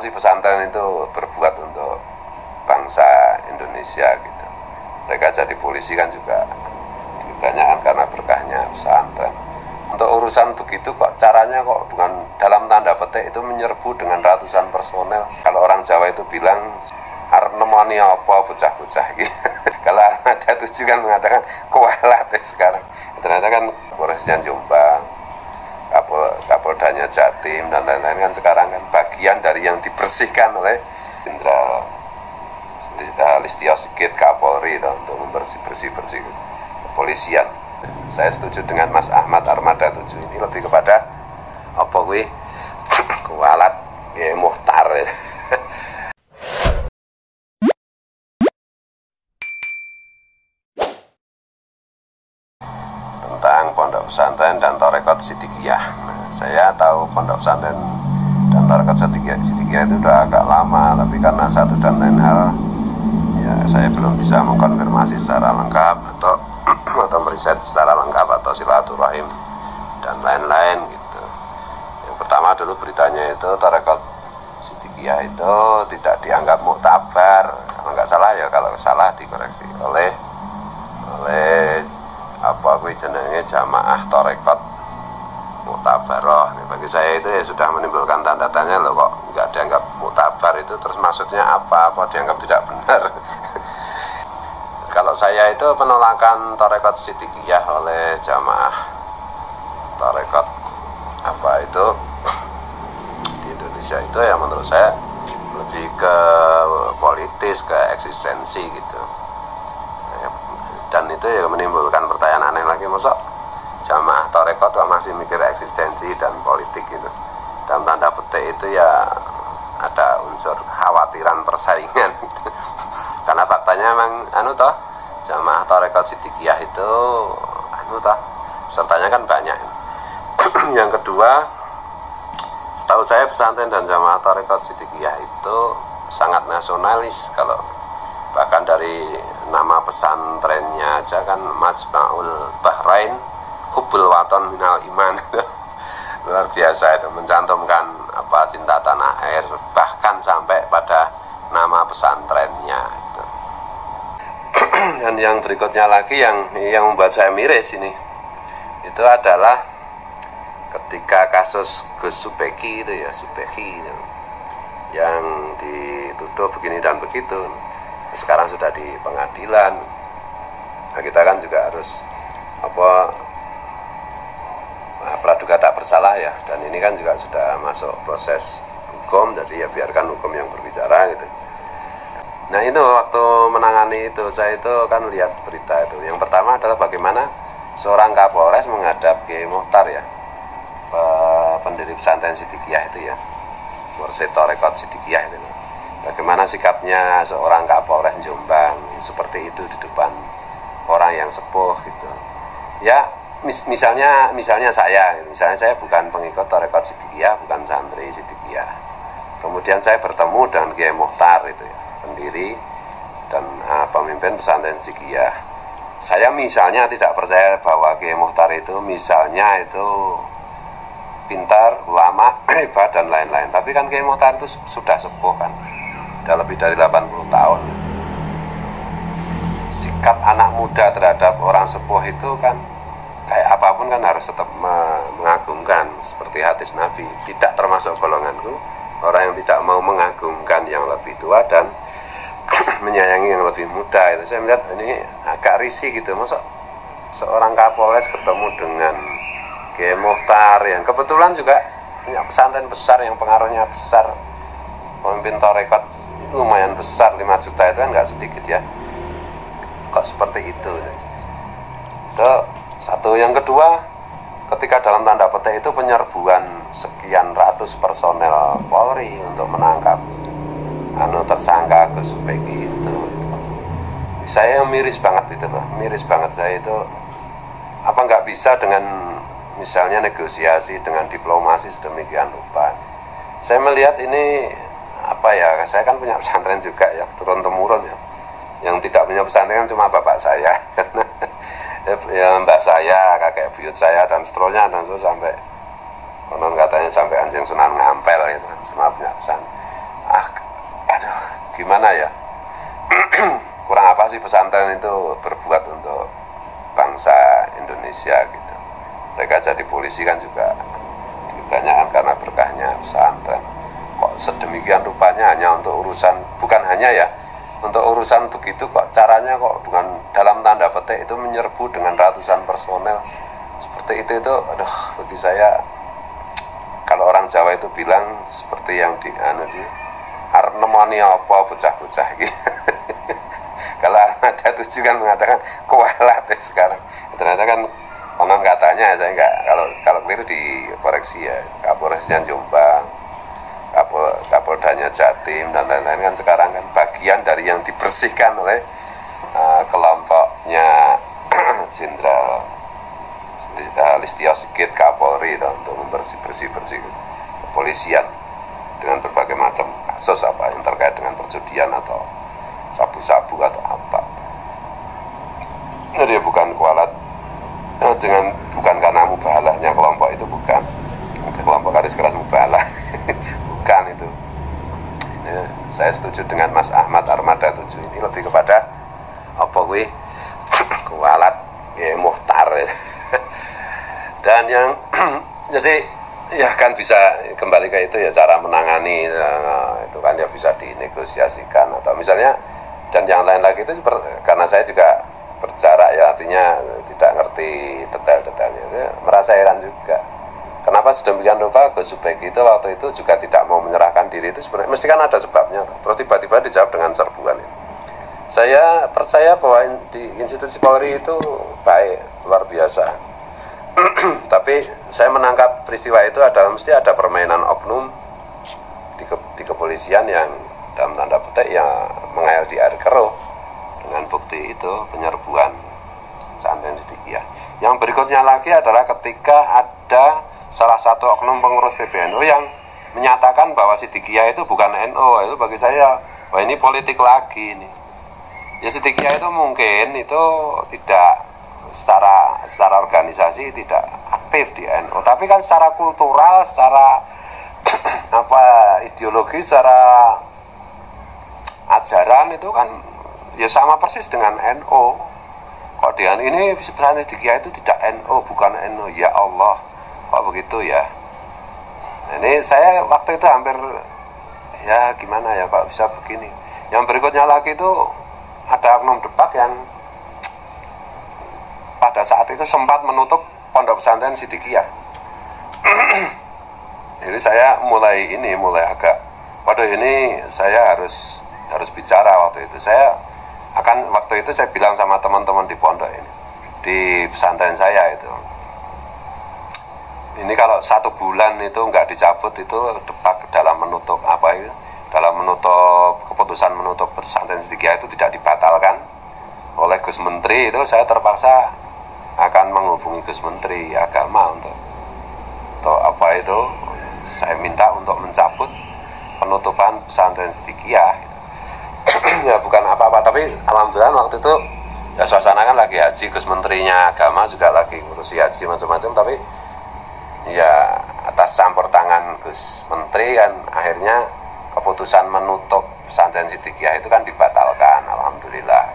sih pesantren itu berbuat untuk bangsa Indonesia gitu. Mereka jadi polisi kan juga kebanyakan karena berkahnya pesantren. Untuk urusan begitu kok caranya kok dengan dalam tanda petik itu menyerbu dengan ratusan personel. Kalau orang Jawa itu bilang arep nemoni apa bocah-bocah gitu. Kalau Armada 7 kan mengatakan kualat ya sekarang. Ternyata kan Polresnya Jombang, Kapoldanya Jatim dan lain-lain kan sekarang kan bagian dari yang dibersihkan oleh Jenderal Listio Sigit Kapolri untuk membersih-bersih kepolisian. Saya setuju dengan Mas Ahmad Armada 7 ini lebih kepada apa kuwi kualat ya muhtar ya. Tentang pondok pesantren dan tarekat Sidikiyah. Saya tahu pondok pesantren dan tarekat Sidikiyah itu udah agak lama, tapi karena satu dan lain hal ya saya belum bisa mengkonfirmasi secara lengkap atau meriset secara lengkap atau silaturahim dan lain-lain gitu. Yang pertama dulu beritanya itu tarekat Sidikiyah itu tidak dianggap muktabar, kalau nggak salah ya, kalau salah dikoreksi oleh apa gue jenenge jamaah tarekat muktabaroh. Bagi saya itu ya sudah menimbulkan tanda tanya loh, kok nggak dianggap muktabar itu terus maksudnya apa dianggap tidak benar. Kalau saya itu penolakan tarekat Sidikiyah oleh jamaah tarekat apa itu di Indonesia itu ya menurut saya lebih ke politis, ke eksistensi gitu. Dan itu ya menimbulkan pertanyaan aneh lagi, masa jamaah tarekat kok masih mikir eksistensi dan politik gitu. Dalam tanda petik itu ya ada unsur kekhawatiran persaingan gitu. Karena faktanya memang jamaah tarekat Sidikiyah itu pesertanya kan banyak. Yang kedua, setahu saya pesantren dan jamaah tarekat Sidikiyah itu sangat nasionalis. Kalau bahkan dari nama pesantrennya aja kan Majma'ul Bahrain Hubbul Waton Minal Iman. Luar biasa itu, mencantumkan apa cinta tanah air bahkan sampai pada nama pesantrennya itu. Dan yang berikutnya lagi yang membuat saya miris ini itu adalah ketika kasus Gus Subeki itu ya, Subeki itu, yang dituduh begini dan begitu. Sekarang sudah di pengadilan. Nah, kita kan juga harus praduga tak bersalah ya, dan ini kan juga sudah masuk proses hukum, jadi ya biarkan hukum yang berbicara gitu. Nah itu waktu menangani itu saya itu kan lihat berita itu. Yang pertama adalah bagaimana seorang Kapolres menghadap Kiai Muhtar ya, pendiri pesantren Sidikiyah itu ya, Mursyid Tarekat Sidikiyah itu. Bagaimana sikapnya seorang Kapolres Jombang seperti itu di depan orang yang sepuh gitu. Ya misalnya saya bukan pengikut tarekat Sidikiyah, bukan santri Sidikiyah. Kemudian saya bertemu dengan Kiai Muhtar itu ya, pendiri dan pemimpin pesantren Sidikiyah. Saya misalnya tidak percaya bahwa Kiai Muhtar itu misalnya itu pintar, ulama, hebat dan lain-lain. Tapi kan Kiai Muhtar itu sudah sepuh kan. Sudah lebih dari 80 tahun. Sikap anak muda terhadap orang sepuh itu kan kayak apapun kan harus tetap mengagumkan, seperti hadis Nabi. Tidak termasuk golonganku orang yang tidak mau mengagumkan yang lebih tua dan menyayangi yang lebih muda. Itu saya melihat ini agak risih gitu. Masa seorang Kapolres bertemu dengan Kiai Muhtar yang kebetulan juga punya pesantren besar yang pengaruhnya besar, pemimpin tarekat lumayan besar, 5 juta itu kan nggak sedikit ya. Kok seperti itu? Itu satu. Yang kedua, ketika dalam tanda petik itu penyerbuan sekian ratus personel Polri untuk menangkap tersangka Gus Subeki itu. Saya miris banget itu loh, miris banget saya itu. Apa nggak bisa dengan misalnya negosiasi dengan diplomasi sedemikian rupa? Saya melihat ini saya kan punya pesantren juga ya, turun temurun ya. Yang tidak punya pesantren kan cuma bapak saya, ya mbak saya, kakek buyut saya dan seterusnya, dan itu sampai konon katanya sampai anjing Sunan Ngampel itu semua punya pesantren. gimana ya, kurang apa sih pesantren itu berbuat untuk bangsa Indonesia gitu. Mereka jadi polisi kan juga kebanyakan karena berkahnya pesantren. Kok sedemikian rupanya hanya untuk urusan, bukan hanya ya, untuk urusan begitu kok caranya kok dengan dalam tanda petik itu menyerbu dengan ratusan personel seperti itu aduh, bagi saya kalau orang Jawa itu bilang seperti yang di arep nemoni apa bocah-bocah gitu. Kalau Armada 7 kan mengatakan kualat ya sekarang. Ternyata kan konon katanya, saya enggak, kalau keliru dikoreksi ya, Kapolresnya Jombang, Kapoldanya Jatim dan lain-lain kan sekarang kan bagian dari yang dibersihkan oleh kelompoknya Jenderal Listio Sigit Kapolri untuk bersih kepolisian dengan berbagai macam kasus apa yang terkait dengan perjudian atau sabu-sabu atau apa. Jadi bukan kualat bukan karena mubalahnya kelompok itu, bukan kelompok garis keras mubalah. Bukan itu. Ini saya setuju dengan Mas Ahmad Armada 7 ini lebih kepada apa kuwi kualat ya muhtar ya. Dan yang jadi ya kan bisa kembali ke itu ya, cara menangani itu kan ya bisa dinegosiasikan atau misalnya, dan yang lain lagi itu karena saya juga berjarak ya, artinya tidak ngerti detail-detailnya, saya merasa heran juga kenapa sedemikian rupa Gus Subeki itu waktu itu juga tidak mau menyerahkan diri. Itu sebenarnya mesti kan ada sebabnya, terus tiba-tiba dijawab dengan serbuan ini. Saya percaya bahwa di institusi Polri itu baik, luar biasa. Tapi saya menangkap peristiwa itu adalah mesti ada permainan oknum di kepolisian yang dalam tanda petik ya mengayal di air keruh dengan bukti itu penyerbuan pesantren Sidikiyah. Yang berikutnya lagi adalah ketika ada salah satu oknum pengurus PBNU yang menyatakan bahwa Sidikiyah itu bukan NU. Itu bagi saya, wah ini politik lagi ini. Ya Sidikiyah itu mungkin itu tidak secara organisasi tidak aktif di NU, tapi kan secara kultural, secara ideologi, secara ajaran itu kan ya sama persis dengan NU. Kok dengan ini pesantren Sidikiyah itu tidak NU, bukan NU, ya Allah, kok begitu ya. Nah, ini saya waktu itu hampir ya gimana ya kok bisa begini. Yang berikutnya lagi itu ada oknum Depak yang pada saat itu sempat menutup pondok pesantren Sidikiyah. Jadi saya mulai agak, waduh ini saya harus bicara waktu itu. Waktu itu saya bilang sama teman-teman di pondok ini, di pesantren saya itu, ini kalau 1 bulan itu nggak dicabut itu Depak dalam menutup keputusan menutup pesantren Sidikiyah itu tidak dibatalkan oleh Gus Menteri, itu saya terpaksa akan menghubungi Gus Menteri Agama untuk saya minta untuk mencabut penutupan pesantren Sidikiyah. Ya bukan apa-apa, tapi alhamdulillah waktu itu ya suasana kan lagi haji, Gus Menterinya Agama juga lagi ngurusi haji macam-macam, tapi ya atas campur tangan Gus Menteri kan akhirnya keputusan menutup pesantren Sidikiyah itu kan dibatalkan, alhamdulillah.